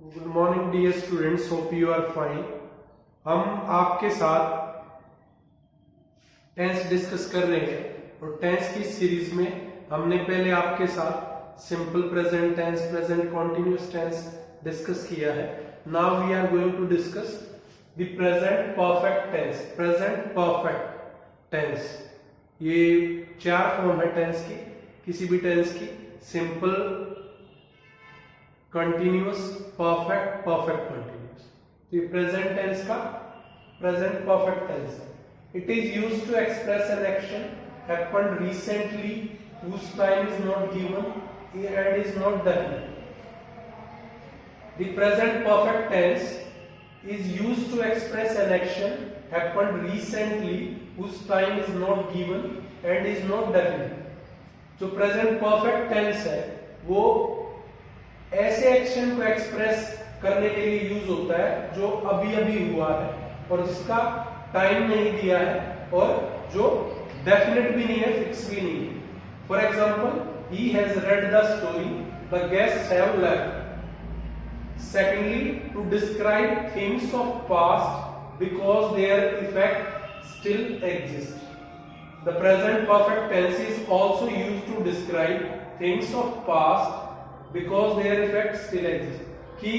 Good morning dear students, hope you are fine. हम आपके साथ टेंस डिस्कस कर रहे हैं और टेंस की सीरीज में हमने पहले आपके साथ simple present tense, present continuous tense discuss किया है। Now we are going to discuss the present perfect tense. Present perfect tense, ये 4 फॉर्म है टेंस की, किसी भी टेंस की। Simple, continuous, perfect, perfect continuous. तो ये प्रेजेंट टेंस का प्रेजेंट परफेक्ट टेंस है। It is used to express an action happened recently whose time is not given and is not definite. The present perfect tense is used to express an action happened recently whose time is not given and is not definite. जो present perfect tense है वो ऐसे action को express करने के लिए use होता है जो अभी अभी हुआ है और जिसका टाइम नहीं दिया है और जो डेफिनेट भी नहीं है, फिक्स भी नहीं है। For example, he has read the story, the guests have left. Secondly, to describe things of past because their effect still exists. The present perfect tense is also used to describe things of past because their effect still exists. कि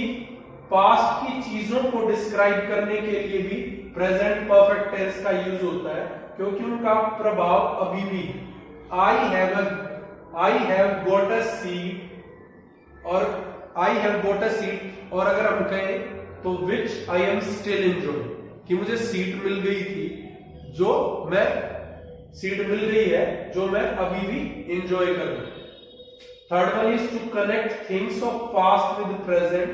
past की चीजों को describe करने के लिए भी present perfect tense का use होता है क्योंकि उनका प्रभाव अभी भी है। I have got a seat और I have got a seat, और अगर हम कहें तो which I am still enjoying, कि मुझे सीट मिल गई थी जो मैं सीट मिल गई है जो मैं अभी भी एंजॉय कर रहा हूं। Third one is to connect things of past with present,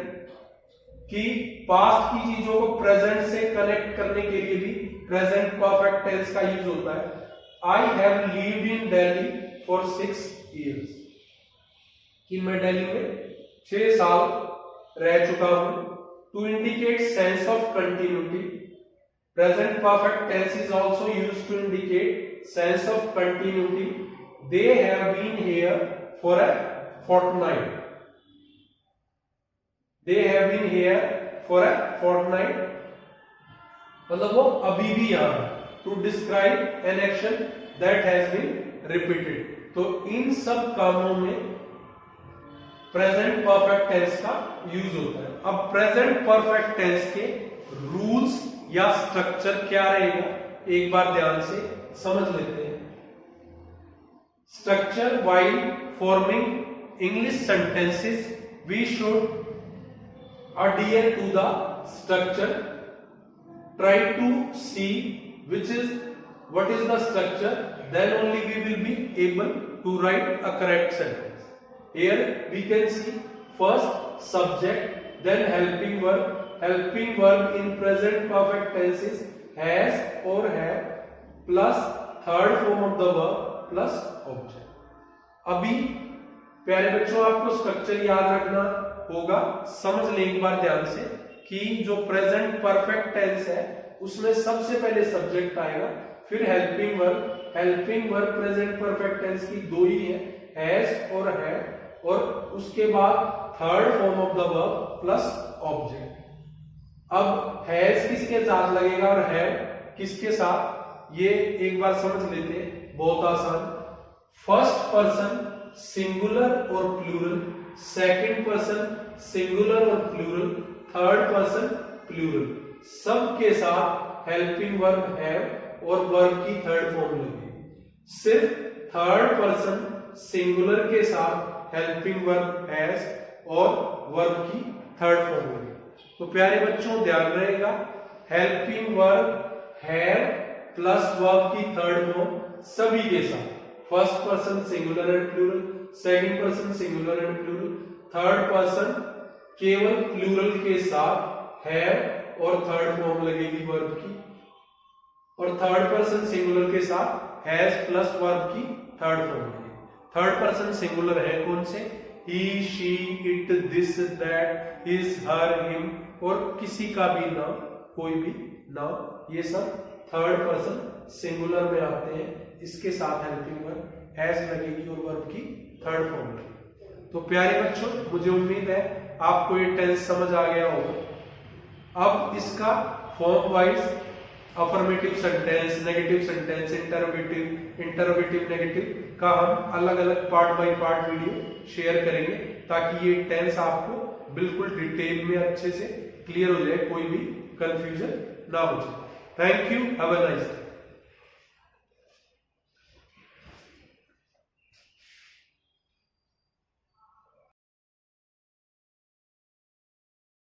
कि पास्ट की चीजों को प्रेजेंट से कनेक्ट करने के लिए भी प्रेजेंट परफेक्ट टेंस का यूज होता है। I have lived in Delhi for 6 years, कि मैं दिल्ली में 6 साल रह चुका हूं। To indicate sense of continuity, present perfect tense is also used to indicate sense of continuity. They have been here for a fortnight. They have been here for a fortnight, मतलब वो अभी भी यहाँ है। To describe an action that has been repeated. तो इन सब कामों में प्रेजेंट परफेक्ट टेंस का यूज होता है। अब प्रेजेंट परफेक्ट टेंस के रूल्स या स्ट्रक्चर क्या रहेगा, एक बार ध्यान से समझ लेते हैं। Structure, while forming English sentences we should adhere to the structure. Try to see what is the structure, then only we will be able to write a correct sentence. Here we can see first subject, then helping verb. Helping verb in present perfect tense is has or have plus third form of the verb plus object. अभी प्यारे बच्चों आपको structure याद रखना होगा। समझ लें एक बार ध्यान से कि जो प्रेजेंट परफेक्ट टेंस है उसमें सबसे पहले सब्जेक्ट आएगा, फिर helping verb. Helping verb present perfect tense की 2 ही है, हैज और है, और उसके बाद third form of the verb plus object. अब हैज किसके साथ लगेगा और हैव किसके साथ, ये एक बार समझ लेते हैं, बहुत आसान। फर्स्ट पर्सन सिंगुलर और प्लूरल, सेकंड पर्सन सिंगुलर और प्लूरल, थर्ड पर्सन प्लूरल, सबके साथ हेल्पिंग वर्ब हैव और वर्ब की थर्ड फॉर्म लगेगी। सिर्फ थर्ड पर्सन सिंगुलर के साथ हेल्पिंग वर्ब हैज और वर्ब की थर्ड फॉर्म लगेगी। तो प्यारे बच्चों ध्यान रहेगा, helping verb have plus verb की थर्ड फॉर्म सभी के साथ, first person singular and plural, second person singular and plural, third person केवल प्लूरल के साथ हैव और थर्ड फॉर्म लगेगी वर्ब की, और थर्ड पर्सन सिंगुलर के साथ हैज प्लस वर्ब की थर्ड फॉर्म लगेगी। थर्ड पर्सन सिंगुलर है कौन से, he, she, it, this, that, his, her, him, और किसी का भी नाम, कोई भी नाम, ये सब थर्ड पर्सन सिंगुलर में आते हैं। इसके साथ हेल्पिंग वर्ब हैज लगेगी और वर्ब की थर्ड फॉर्म लगेगी। तो प्यारे बच्चों मुझे उम्मीद है आपको ये टेंस समझ आ गया होगा। अब इसका form wise affirmative sentence, negative sentence, interrogative negative का हम अलग अलग part by part video share करेंगे, ताकि ये टेंस आपको बिल्कुल डिटेल में अच्छे से क्लियर हो जाए, कोई भी कंफ्यूजन ना हो जाए। Thank you, have a nice day.